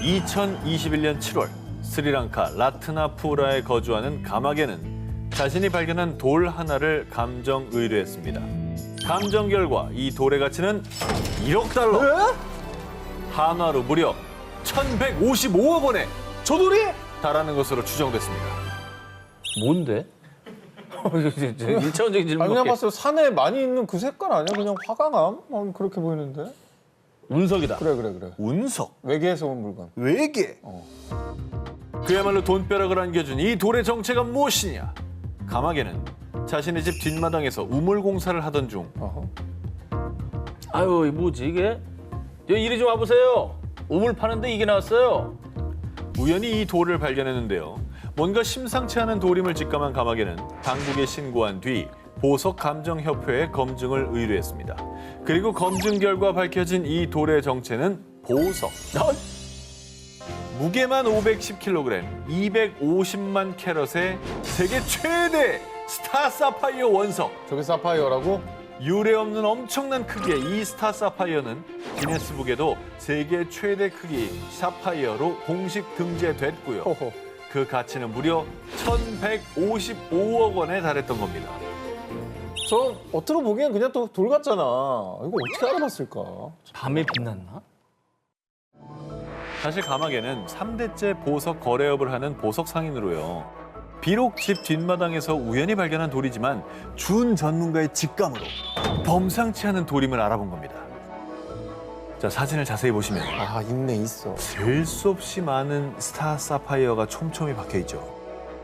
2021년 7월 스리랑카 라트나푸라에 거주하는 가마개는 자신이 발견한 돌 하나를 감정 의뢰했습니다. 감정 결과 이 돌의 가치는 1억 달러. 에? 한화로 무려 1,155억 원에 저 돌이? 달하는 것으로 추정됐습니다. 뭔데? 일차원적인 아니, 질문. 그냥 봤을 때 산에 많이 있는 그 색깔 아니야? 그냥 화강암? 그렇게 보이는데? 운석이다. 그래. 운석, 외계에서 온 물건. 외계. 그야말로 돈벼락을 안겨준 이 돌의 정체가 무엇이냐? 가마개는 자신의 집 뒷마당에서 우물 공사를 하던 중 어허. 아유, 이 뭐지 이게? 이리 좀 와보세요. 우물 파는데 이게 나왔어요. 우연히 이 돌을 발견했는데요. 뭔가 심상치 않은 돌임을 직감한 가마개는 당국에 신고한 뒤 보석감정협회에 검증을 의뢰했습니다. 그리고 검증 결과 밝혀진 이 돌의 정체는 보석. 무게만 510kg, 250만 캐럿의 세계 최대 스타 사파이어 원석. 저게 사파이어라고? 유례 없는 엄청난 크기의 이 스타 사파이어는 기네스북에도 세계 최대 크기 사파이어로 공식 등재됐고요. 호호. 그 가치는 무려 1,155억 원에 달했던 겁니다. 저 겉으로 보기엔 그냥 또 돌 같잖아. 이거 어떻게 알아봤을까? 밤에 빛났나? 사실 가마개는 3대째 보석 거래업을 하는 보석 상인으로요. 비록 집 뒷마당에서 우연히 발견한 돌이지만 준 전문가의 직감으로 범상치 않은 돌임을 알아본 겁니다. 자, 사진을 자세히 보시면 아, 있네, 있어. 셀 수 없이 많은 스타 사파이어가 촘촘히 박혀 있죠.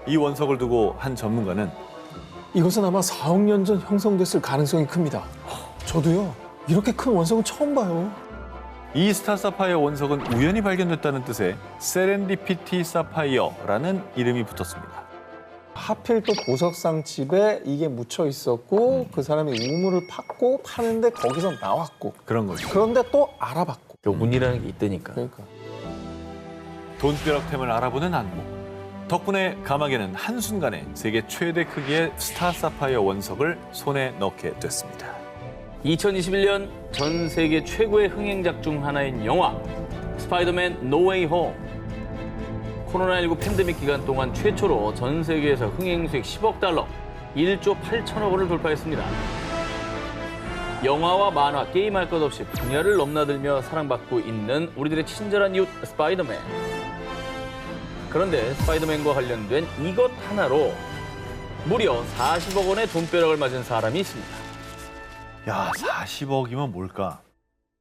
이 원석을 두고 한 전문가는 이것은 아마 4억 년 전 형성됐을 가능성이 큽니다. 저도요, 이렇게 큰 원석은 처음 봐요. 이 스타 사파이어 원석은 우연히 발견됐다는 뜻의 세렌디피티 사파이어라는 이름이 붙었습니다. 하필 또 보석상 집에 이게 묻혀 있었고 그 사람이 우물을 팠고 파는데 거기서 나왔고 그런 거죠. 그런데 또 알아봤고. 요 운이라는 게 있다니까. 그러니까. 돈벼락템을 알아보는 안목. 덕분에 가마개는 한순간에 세계 최대 크기의 스타 사파이어 원석을 손에 넣게 됐습니다. 2021년 전 세계 최고의 흥행작 중 하나인 영화 스파이더맨 노웨이 홈. 코로나19 팬데믹 기간 동안 최초로 전 세계에서 흥행 수익 10억 달러, 1조 8천억 원을 돌파했습니다. 영화와 만화, 게임할 것 없이 분야를 넘나들며 사랑받고 있는 우리들의 친절한 이웃 스파이더맨. 그런데 스파이더맨과 관련된 이것 하나로 무려 40억 원의 돈벼락을 맞은 사람이 있습니다. 야, 40억이면 뭘까?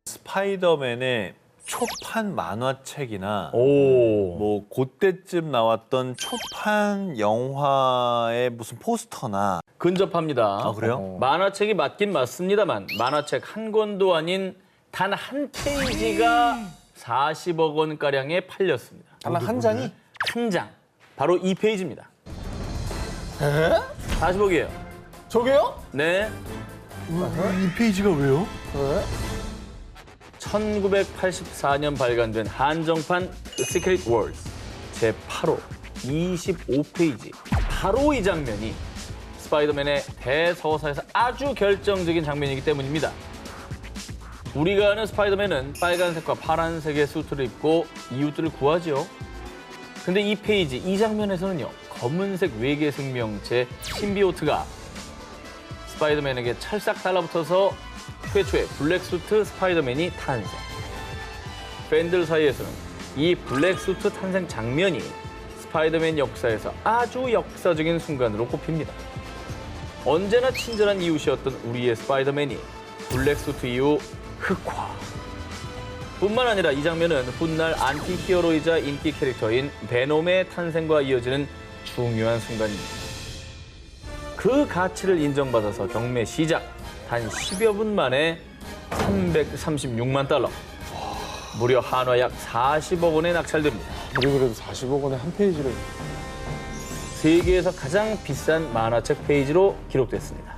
스파이더맨의 초판 만화책이나 오. 뭐 그때쯤 나왔던 초판 영화의 무슨 포스터나. 근접합니다. 아, 그래요? 만화책이 맞긴 맞습니다만 만화책 한 권도 아닌 단 한 페이지가 40억 원가량에 팔렸습니다. 단 한 장이? 한 장. 바로 이 페이지입니다. 에? 40억이에요. 저게요? 네. 이 페이지가 왜요? 왜? 1984년 발간된 한정판 The Secret Wars 제8호 25페이지. 바로 이 장면이 스파이더맨의 대서사에서 아주 결정적인 장면이기 때문입니다. 우리가 아는 스파이더맨은 빨간색과 파란색의 수트를 입고 이웃들을 구하죠. 근데 이 페이지, 이 장면에서는요, 검은색 외계 생명체 신비오트가 스파이더맨에게 찰싹 달라붙어서 최초의 블랙수트 스파이더맨이 탄생. 팬들 사이에서는 이 블랙수트 탄생 장면이 스파이더맨 역사에서 아주 역사적인 순간으로 꼽힙니다. 언제나 친절한 이웃이었던 우리의 스파이더맨이 블랙수트 이후 흑화. 뿐만 아니라 이 장면은 훗날 안티 히어로이자 인기 캐릭터인 베놈의 탄생과 이어지는 중요한 순간입니다. 그 가치를 인정받아서 경매 시작. 단 10여 분 만에 336만 달러. 무려 한화 약 40억 원에 낙찰됩니다. 우리 그래도 40억 원에 한 페이지를. 세계에서 가장 비싼 만화책 페이지로 기록됐습니다.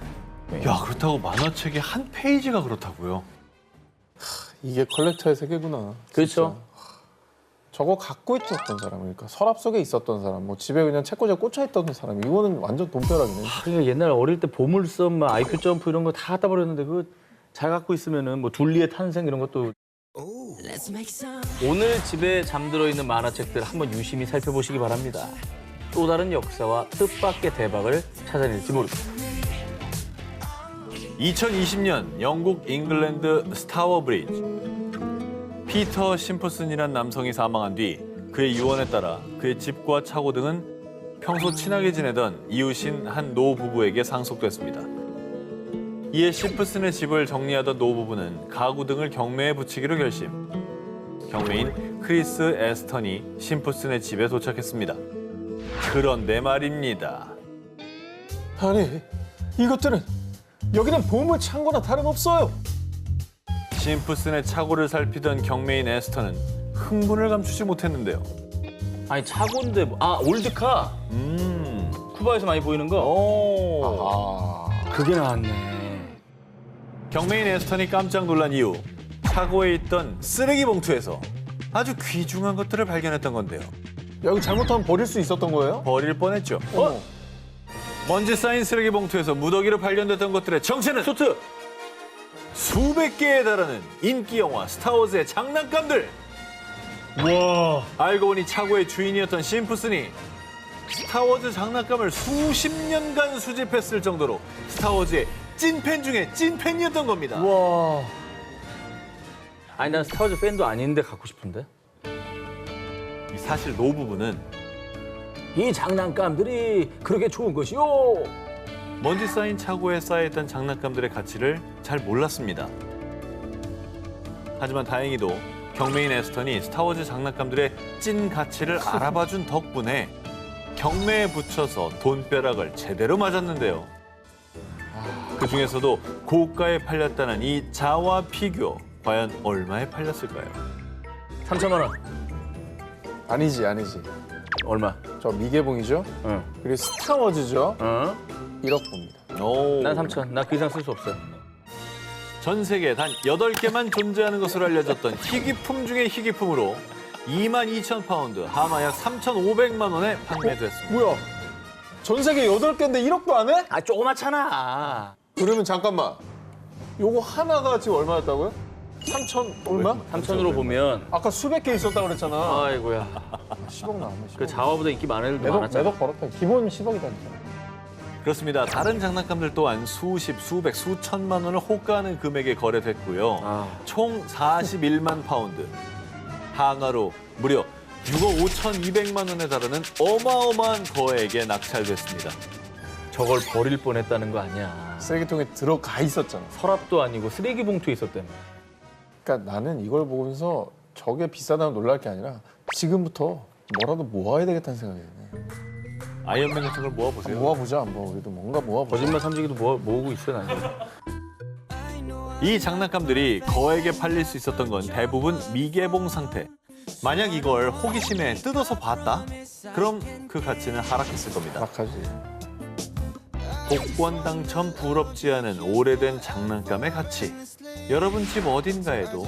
야, 그렇다고 만화책의 한 페이지가 그렇다고요? 이게 컬렉터의 세계구나. 그렇죠? 진짜. 저거 갖고 있었던 사람, 그러니까 서랍 속에 있었던 사람, 뭐 집에 그냥 책꽂이에 꽂혀 있던 사람, 이거는 완전 돈벼락이네. 그러니까 옛날 어릴 때 보물섬, 막 IQ 점프 이런 거 다 갖다 버렸는데 그거 잘 갖고 있으면은 뭐 둘리의 탄생 이런 것도. 오늘 집에 잠들어 있는 만화책들 한번 유심히 살펴보시기 바랍니다. 또 다른 역사와 뜻밖의 대박을 찾아낼지 모릅니다. 2020년 영국 잉글랜드 스타워 브리지. 피터 심프슨이란 남성이 사망한 뒤 그의 유언에 따라 그의 집과 차고 등은 평소 친하게 지내던 이웃인 한 노 부부에게 상속됐습니다. 이에 심프슨의 집을 정리하던 노 부부는 가구 등을 경매에 붙이기로 결심. 경매인 크리스 에스턴이 심프슨의 집에 도착했습니다. 그런데 말입니다. 아니, 이것들은 여기는 보물 창고나 다름없어요. 심프슨의 차고를 살피던 경매인 에스턴은 흥분을 감추지 못했는데요. 아니 차고인데 올드카. 쿠바에서 많이 보이는 거. 오. 그게 나왔네. 경매인 에스턴이 깜짝 놀란 이후 차고에 있던 쓰레기 봉투에서 아주 귀중한 것들을 발견했던 건데요. 야, 이거 잘못하면 버릴 수 있었던 거예요? 버릴 뻔했죠. 어머. 먼지 쌓인 쓰레기 봉투에서 무더기로 발견됐던 것들의 정체는 소트. 수백 개에 달하는 인기 영화 스타워즈의 장난감들. 와. 알고 보니 차고의 주인이었던 심프슨이 스타워즈 장난감을 수십 년간 수집했을 정도로 스타워즈의 찐팬 중에 찐팬이었던 겁니다. 와. 아니 난 스타워즈 팬도 아닌데 갖고 싶은데. 사실 노 부부는 이 장난감들이 그렇게 좋은 것이요. 먼지 쌓인 차고에 쌓여있던 장난감들의 가치를 잘 몰랐습니다. 하지만 다행히도 경매인 에스턴이 스타워즈 장난감들의 찐 가치를 알아봐준 덕분에 경매에 붙여서 돈벼락을 제대로 맞았는데요. 그 중에서도 고가에 팔렸다는 이 자와 피규어, 과연 얼마에 팔렸을까요? 3천만 원. 아니지. 얼마? 저 미개봉이죠? 응. 그리고 스타워즈죠? 1억 봅니다. 오. 난 3천. 나 그 이상 쓸 수 없어요. 전 세계에 단 8개만 존재하는 것으로 알려졌던 희귀품 중의 희귀품으로 22,000파운드, 하마 약 3,500만 원에 판매됐습니다. 뭐야? 전 세계 8개인데 1억도 안 해? 아 조그맣잖아. 그러면 잠깐만. 요거 하나가 지금 얼마였다고요? 3천 얼마? 3천으로 보면 아까 수백 개 있었다고 그랬잖아. 아이고야. 10억 나오네. 10억. 그 자화보다 인기 많은 애들도 매덕 많았잖아. 벌었다. 기본 10억이다니까. 그렇습니다. 다른 장난감들 또한 수십, 수백, 수천만 원을 호가하는 금액에 거래됐고요. 아. 총 41만 파운드. 한화로 무려 6억 5,200만 원에 달하는 어마어마한 거액에 낙찰됐습니다. 저걸 버릴 뻔했다는 거 아니야. 쓰레기통에 들어가 있었잖아. 서랍도 아니고 쓰레기 봉투에 있었다며. 그러니까 나는 이걸 보면서 저게 비싸다고 놀랄 게 아니라 지금부터 뭐라도 모아야 되겠다는 생각이 드네. 아이언맨 같은 걸 모아보세요. 모아보자 한번. 우리도 뭔가 모아보자. 거짓말 삼지기도 모으고 있어 나는. 이 장난감들이 거액에 팔릴 수 있었던 건 대부분 미개봉 상태. 만약 이걸 호기심에 뜯어서 봤다? 그럼 그 가치는 하락했을 겁니다. 하락하지. 복권 당첨 부럽지 않은 오래된 장난감의 가치. 여러분 집 어딘가에도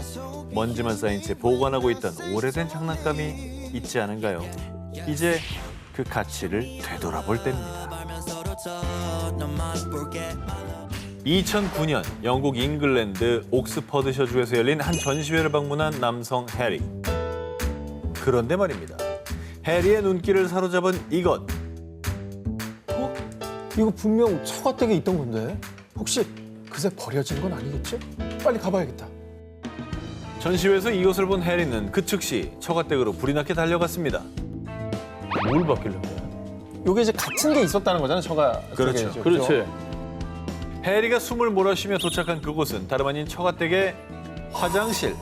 먼지만 쌓인 채 보관하고 있던 오래된 장난감이 있지 않은가요? 이제 그 가치를 되돌아볼 때입니다. 2009년 영국 잉글랜드 옥스퍼드셔주에서 열린 한 전시회를 방문한 남성 해리. 그런데 말입니다. 해리의 눈길을 사로잡은 이것. 이거 분명 처가댁에 있던 건데 혹시 그새 버려진 건 아니겠지? 빨리 가봐야겠다. 전시회에서 이것을 본 해리는 그 즉시 처가댁으로 불이 나게 달려갔습니다. 뭘 바뀌려고 해? 요게 이제 같은 게 있었다는 거잖아, 처가. 그렇죠. 쪽에, 그렇지. 해리가 숨을 몰아쉬며 도착한 그곳은 다름 아닌 처가댁의 화장실.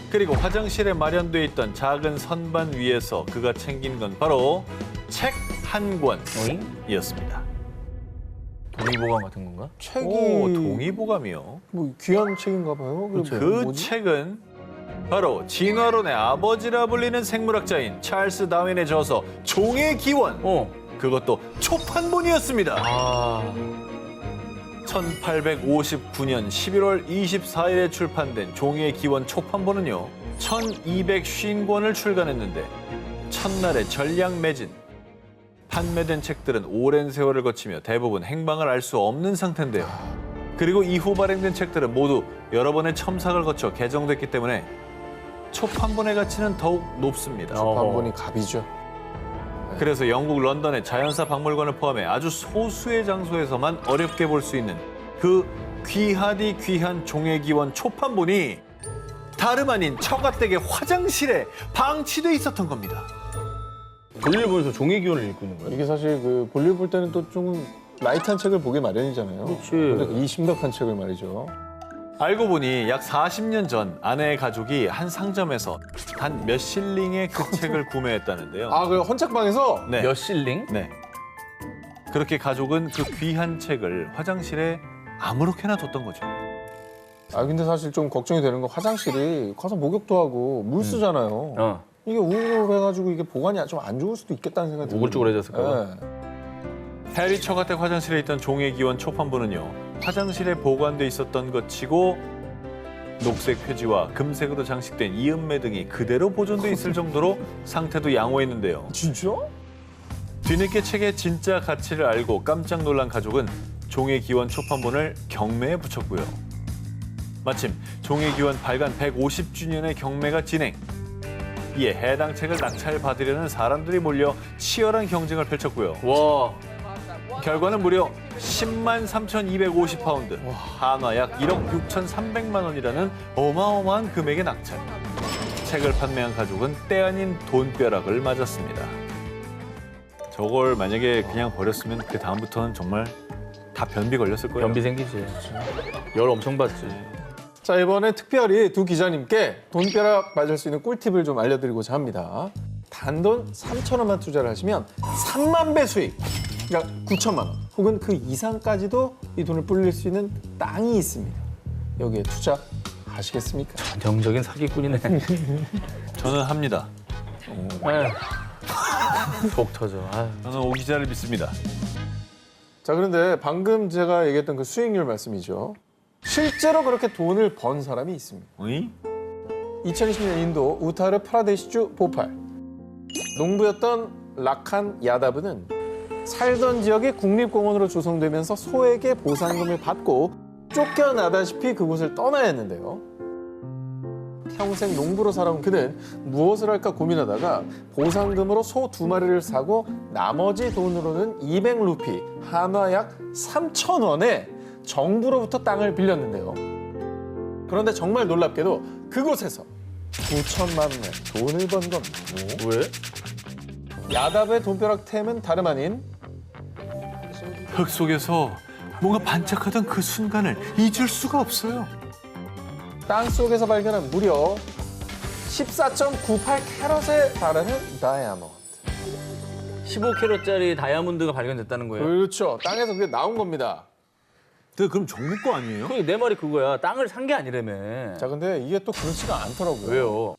그리고 화장실에 마련돼 있던 작은 선반 위에서 그가 챙긴 건 바로 책 한 권이었습니다. 동의보감 같은 건가? 책이 오, 동의보감이요. 뭐 귀한 책인가 봐요. 그렇죠. 그 뭐지? 책은 바로 진화론의 아버지라 불리는 생물학자인 찰스 다윈의 저서 종의 기원. 그것도 초판본이었습니다. 아. 1859년 11월 24일에 출판된 종의 기원 초판본은요. 1250권을 출간했는데 첫날에 전량 매진. 판매된 책들은 오랜 세월을 거치며 대부분 행방을 알 수 없는 상태인데요. 그리고 이후 발행된 책들은 모두 여러 번의 첨삭을 거쳐 개정됐기 때문에 초판본의 가치는 더욱 높습니다. 초판본이 갑이죠. 그래서 영국 런던의 자연사 박물관을 포함해 아주 소수의 장소에서만 어렵게 볼 수 있는 그 귀하디 귀한 종회기원 초판본이 다름 아닌 처가댁의 화장실에 방치돼 있었던 겁니다. 볼일 보면서 종이기원을 읽고 있는 거예요? 이게 사실 그 볼일 볼 때는 또 좀 라이트한 책을 보기 마련이잖아요. 그렇지. 근데 이 심각한 책을 말이죠. 알고 보니 약 40년 전 아내의 가족이 한 상점에서 단 몇 실링의 그 책을 구매했다는데요. 아, 그 헌책방에서 네. 몇 실링? 네. 그렇게 가족은 그 귀한 책을 화장실에 아무렇게나 뒀던 거죠. 아, 근데 사실 좀 걱정이 되는 건 화장실이 가서 목욕도 하고 물 쓰잖아요. 이게 우울해가지고 이게 보관이 좀 안 좋을 수도 있겠다는 생각이 들어요. 우글쭈글해졌을까 봐. 네. 해리 처가댁 화장실에 있던 종회기원 초판본은요. 화장실에 보관돼 있었던 것 치고 녹색 표지와 금색으로 장식된 이음매 등이 그대로 보존돼 있을 정도로 상태도 양호했는데요. 진짜? 뒤늦게 책의 진짜 가치를 알고 깜짝 놀란 가족은 종회기원 초판본을 경매에 붙였고요. 마침 종회기원 발간 150주년의 경매가 진행. 이에 해당 책을 낙찰받으려는 사람들이 몰려 치열한 경쟁을 펼쳤고요. 와, 결과는 무려 10만 3,250파운드, 한화 약 1억 6,300만 원이라는 어마어마한 금액의 낙찰. 책을 판매한 가족은 때 아닌 돈벼락을 맞았습니다. 저걸 만약에 그냥 버렸으면 그 다음부터는 정말 다 변비 걸렸을 거예요. 변비 생기지. 열 엄청 받지. 자, 이번에 특별히 두 기자님께 돈벼락 맞을 수 있는 꿀팁을 좀 알려드리고자 합니다. 단돈 3,000원만 투자를 하시면 3만 배 수익, 그러니까 9천만 원, 혹은 그 이상까지도 이 돈을 불릴 수 있는 땅이 있습니다. 여기에 투자하시겠습니까? 전형적인 사기꾼이네. 저는 합니다. 속 터져. 아유. 저는 오 기자를 믿습니다. 자, 그런데 방금 제가 얘기했던 그 수익률 말씀이죠. 실제로 그렇게 돈을 번 사람이 있습니다. 어이? 2020년 인도 우타르 프라데시주 보팔. 농부였던 라칸 야다브는 살던 지역이 국립공원으로 조성되면서 소에게 보상금을 받고 쫓겨나다시피 그곳을 떠나야 했는데요. 평생 농부로 살아온 그는 무엇을 할까 고민하다가 보상금으로 소 2마리를 사고 나머지 돈으로는 200루피, 한화 약 3,000원에 정부로부터 땅을 빌렸는데요. 그런데 정말 놀랍게도 그곳에서 9천만 원의 돈을 번 겁니다. 왜? 야답의 돈벼락템은 다름 아닌 흙 속에서 뭔가 반짝하던 그 순간을 잊을 수가 없어요. 땅 속에서 발견한 무려 14.98 캐럿에 달하는 다이아몬드. 15캐럿짜리 다이아몬드가 발견됐다는 거예요. 그렇죠. 땅에서 그게 나온 겁니다. 그럼 정부 거 아니에요? 내 말이 그거야. 땅을 산 게 아니라며. 자, 근데 이게 또 그렇지가 않더라고요. 왜요?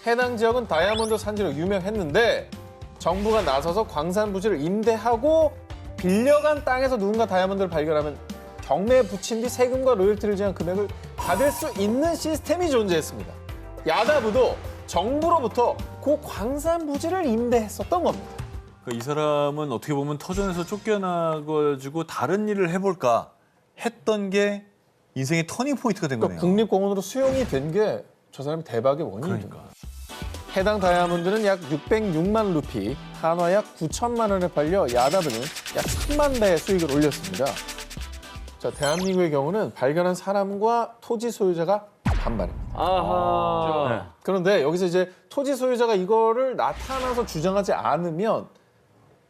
해당 지역은 다이아몬드 산지로 유명했는데 정부가 나서서 광산 부지를 임대하고 빌려간 땅에서 누군가 다이아몬드를 발견하면 경매에 붙인 뒤 세금과 로열티를 제한 금액을 받을 수 있는 시스템이 존재했습니다. 야다부도 정부로부터 그 광산 부지를 임대했었던 겁니다. 이 사람은 어떻게 보면 터전에서 쫓겨나가지고 다른 일을 해볼까 했던 게 인생의 터닝 포인트가 된 그러니까 거네요. 국립공원으로 수용이 된 게 저 사람이 대박의 원인입니다. 그러니까. 해당 다이아몬드는 약 606만 루피, 한화 약 9천만 원에 팔려 야다브는 약 3만 배의 수익을 올렸습니다. 자, 대한민국의 경우는 발견한 사람과 토지 소유자가 반반입니다. 아하. 그런데 여기서 이제 토지 소유자가 이거를 나타나서 주장하지 않으면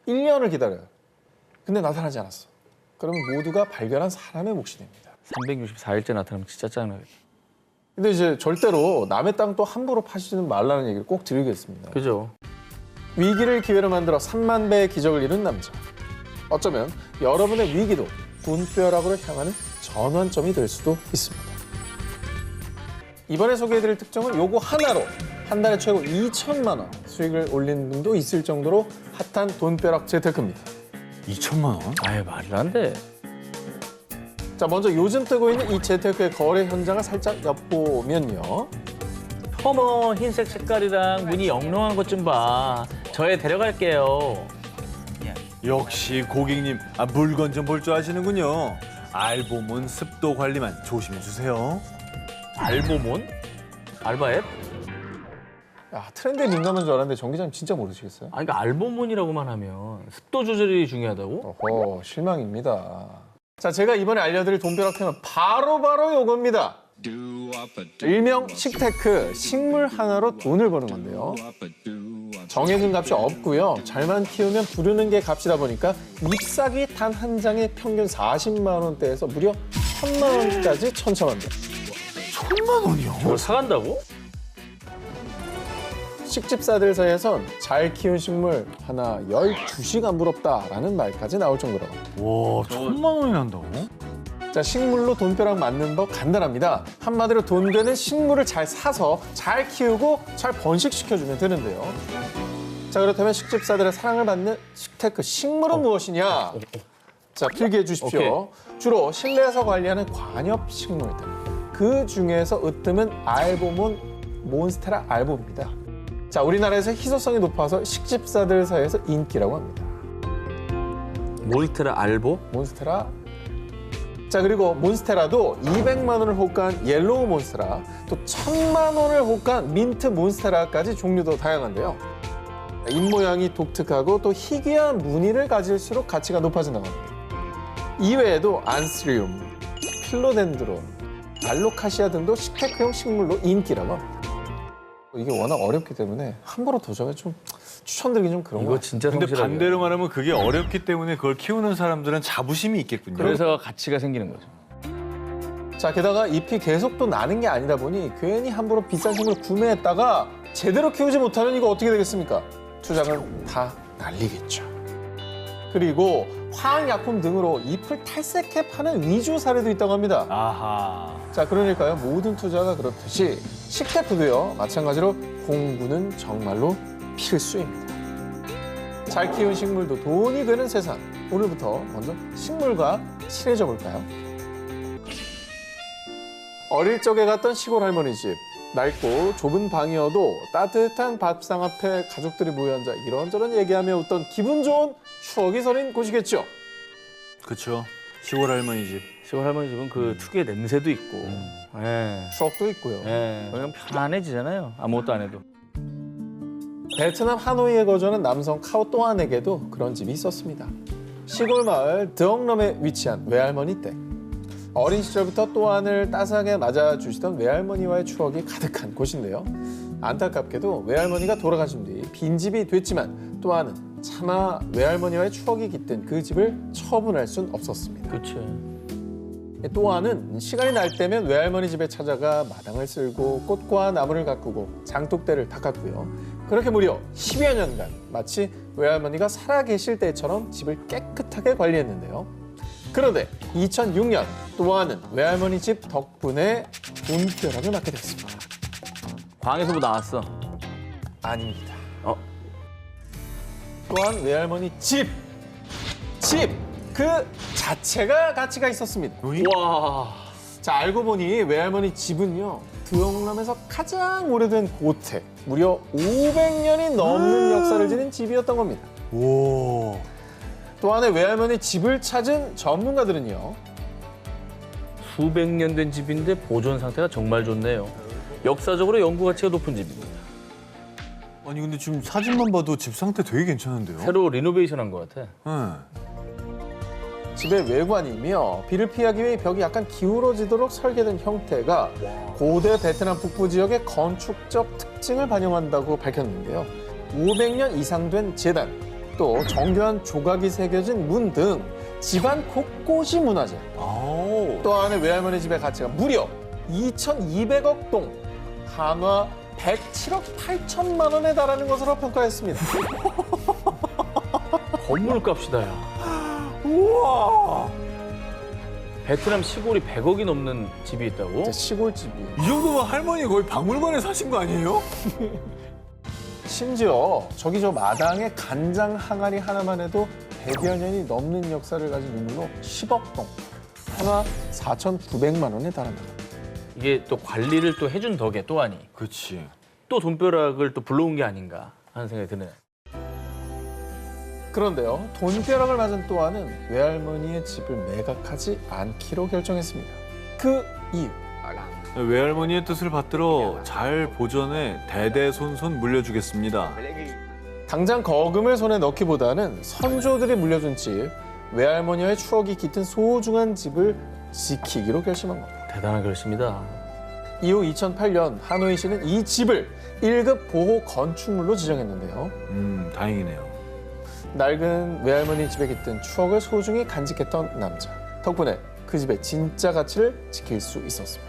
1년을 기다려요. 근데 나타나지 않았어. 그러면 모두가 발견한 사람의 몫이 됩니다. 364일째 나타나면 진짜 짜증나겠다. 근데 이제 절대로 남의 땅 또 함부로 파시지는 말라는 얘기를 꼭 드리겠습니다. 그죠? 위기를 기회로 만들어 3만 배의 기적을 이룬 남자. 어쩌면 여러분의 위기도 돈벼락으로 향하는 전환점이 될 수도 있습니다. 이번에 소개해드릴 특종은 요거 하나로 한 달에 최고 2천만 원 수익을 올리는 분도 있을 정도로 핫한 돈벼락 재테크입니다. 2천만 원? 아유, 말이 안 돼. 자, 먼저 요즘 뜨고 있는 이 재테크의 거래 현장을 살짝 엿보면요. 어머, 흰색 색깔이랑 무늬 영롱한 것 좀 봐. 저에 데려갈게요. 역시 고객님 물건 좀 볼 줄 아시는군요. 알보문 습도 관리만 조심해 주세요. 알보몬? 알바 앱? 야, 트렌드에 민감한 줄 알았는데 정 기자님 진짜 모르시겠어요? 아니, 그러니까 알보몬이라고만 하면 습도 조절이 중요하다고? 어허, 실망입니다. 자, 제가 이번에 알려드릴 돈벼락 템은 바로 요겁니다. 일명 식테크, 식물 하나로 돈을 버는 건데요. 정해진 값이 없고요. 잘만 키우면 부르는 게 값이다 보니까 잎사귀 단 한 장에 평균 40만 원대에서 무려 1,000만 원까지 천차만별. 1,000만 원이요? 저걸 사간다고? 식집사들 사이에선 잘 키운 식물 하나 12시간 부럽다라는 말까지 나올 정도로. 와, 1,000만 원이 난다고? 자, 식물로 돈벼락 맞는 법 간단합니다. 한마디로 돈 되는 식물을 잘 사서 잘 키우고 잘 번식시켜주면 되는데요. 자, 그렇다면 식집사들의 사랑을 받는 식테크 식물은 무엇이냐? 자, 필기해 주십시오. 주로 실내에서 관리하는 관엽 식물들. 그 중에서 으뜸은 알보몬 몬스테라 알보입니다. 자, 우리나라에서 희소성이 높아서 식집사들 사이에서 인기라고 합니다. 몬스테라 알보? 몬스테라. 자, 그리고 몬스테라도 200만 원을 호가한 옐로우 몬스테라, 또 1,000만 원을 호가한 민트 몬스테라까지 종류도 다양한데요. 잎 모양이 독특하고 또 희귀한 무늬를 가질수록 가치가 높아진다고 합니다. 이외에도 안스리움, 필로덴드론, 알로카시아 등도 식테크용 식물로 인기라고 합니다. 이게 워낙 어렵기 때문에 함부로 도전에 좀 추천드리기 좀 그런 거 이거 같아요. 진짜 근데 성실하게. 반대로 말하면 그게 어렵기 때문에 그걸 키우는 사람들은 자부심이 있겠군요. 그래서 가치가 생기는 거죠. 자, 게다가 잎이 계속 또 나는 게 아니다 보니 괜히 함부로 비싼 식물 구매했다가 제대로 키우지 못하면 이거 어떻게 되겠습니까? 투자는 다 날리겠죠. 그리고 화학약품 등으로 잎을 탈색해 파는 위조 사례도 있다고 합니다. 아하. 자, 그러니까요, 모든 투자가 그렇듯이 식테크도요, 마찬가지로 공부는 정말로 필수입니다. 잘 키운 식물도 돈이 되는 세상. 오늘부터 먼저 식물과 친해져 볼까요? 어릴 적에 갔던 시골 할머니 집. 낡고 좁은 방이어도 따뜻한 밥상 앞에 가족들이 모여 앉아 이런저런 얘기하며 웃던 기분 좋은 추억이 서린 곳이겠죠. 그렇죠. 시골 할머니 집. 시골 할머니 집은 그 특유의 냄새도 있고. 예. 추억도 있고요. 예. 그냥 편안해지잖아요. 아무것도 안 해도. 베트남 하노이에 거주하는 남성 카오 또한에게도 그런 집이 있었습니다. 시골 마을 드엉럼에 위치한 외할머니 댁. 어린 시절부터 또한을 따스하게 맞아주시던 외할머니와의 추억이 가득한 곳인데요. 안타깝게도 외할머니가 돌아가신 뒤 빈집이 됐지만 또한은 차마 외할머니와의 추억이 깃든 그 집을 처분할 순 없었습니다. 그렇지. 또한은 시간이 날 때면 외할머니 집에 찾아가 마당을 쓸고 꽃과 나무를 가꾸고 장독대를 닦았고요. 그렇게 무려 10여 년간 마치 외할머니가 살아계실 때처럼 집을 깨끗하게 관리했는데요. 그런데 2006년 또한은 외할머니 집 덕분에 돈벼락을 맞게 됐습니다. 방에서 뭐 나왔어? 아닙니다. 어? 또한 외할머니 집 그 자체가 가치가 있었습니다. 와. 자, 알고 보니 외할머니 집은요, 드엉럼에서 가장 오래된 고택, 무려 500년이 넘는 역사를 지닌 집이었던 겁니다. 오. 또한의 외할머니 집을 찾은 전문가들은요, 수백 년 된 집인데 보존 상태가 정말 좋네요. 역사적으로 연구 가치가 높은 집입니다. 아니 근데 지금 사진만 봐도 집 상태 되게 괜찮은데요? 새로 리노베이션한 것 같아. 네. 집의 외관이며 비를 피하기 위해 벽이 약간 기울어지도록 설계된 형태가 고대 베트남 북부 지역의 건축적 특징을 반영한다고 밝혔는데요. 500년 이상 된 제단, 또 정교한 조각이 새겨진 문 등 집안 곳곳이 문화재. 아오. 또한의 외할머니 집의 가치가 무려 2,200억 동, 한화 107억 8천만 원에 달하는 것으로 평가했습니다. 건물값이다, 야. 우와. 베트남 시골이 100억이 넘는 집이 있다고? 진짜 시골집이. 이 정도면 할머니 거의 박물관에 사신 거 아니에요? 심지어 저기 저 마당에 간장 항아리 하나만 해도 100여 년이 넘는 역사를 가진 유물로 10억 동, 하나 4,900만 원에 달한다. 이게 또 관리를 또 해준 덕에 또하니 그렇지. 또 돈벼락을 또 불러온 게 아닌가 하는 생각이 드네요. 그런데요, 돈벼락을 맞은 또한은 외할머니의 집을 매각하지 않기로 결정했습니다. 그 이유, 외할머니의 뜻을 받들어 잘 보존해 대대손손 물려주겠습니다. 당장 거금을 손에 넣기보다는 선조들이 물려준 집, 외할머니와의 추억이 깃든 소중한 집을 지키기로 결심한 겁니다. 대단한 결심이다. 이후 2008년 하노이시는 이 집을 1급 보호 건축물로 지정했는데요. 다행이네요. 낡은 외할머니 집에 깃든 추억을 소중히 간직했던 남자. 덕분에 그 집의 진짜 가치를 지킬 수 있었습니다.